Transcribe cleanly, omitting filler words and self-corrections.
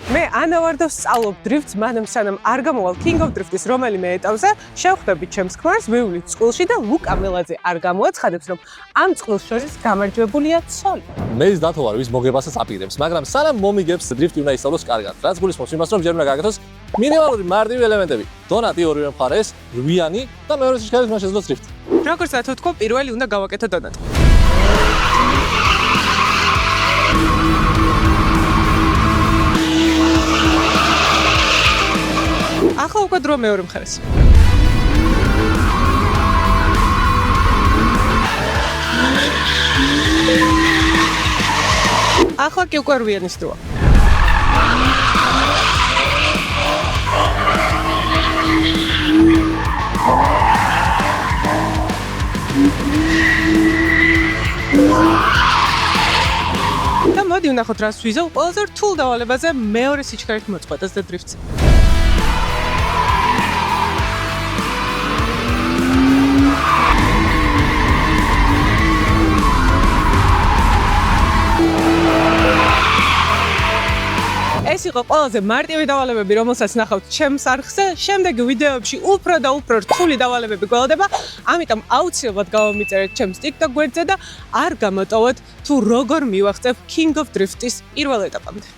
მე ანა ვარ და ვსწავლობ დრიფტს, მანამ სანამ არ გამოვალ King of Drift-ის რომელიმე ეტაპზე, შევხვდებით ჩემს ქმარს, ვივლით წყვილში და ლუკა მელაძე არ გამოაცხადებს, რომ ამ წყვილს შორის გამარჯვებულია ცოლი. მე ის დათო ვარ, ვის მოგებასაც აპირებს, მაგრამ სანამ მომიგებს დრიფტი უნდა ისწავლოს კარგად. რაც გულისხმობს იმას, რომ ჯერ უნდა გააკეთოს მინიმალური მარტივი ელემენტები. დონატი ორივე მხარეს, რვიანი და მეორე სიჩქარით უნდა შეძლოს დრიფტი. როგორც დათო თქვა, პირველი უნდა გავაკეთო დონატი. ახლა უკვე დრო მეორე მხარეს. ახლა კი უკვე რვიანის დროა. და მოდი ვნახოთ რას ვიზავ ყველაზე რთულ დავალებაზე მეორე სიჩქარით მოწყვეტას და დრიფტს. ეს იყო ყველაზე მარტივი დავალებები, რომელსაც ნახავთ ჩემს არხზე. შემდეგი ვიდეოებში უფრო და უფრო რთული დავალებები გველოდება. ამიტომ აუცილებლად გავამიწერეთ ჩემს TikTok გვერდზე და არ გამოტოვოთ თუ როგორ მივახცევ King of Drift-ის პირველ ეტაპამდე.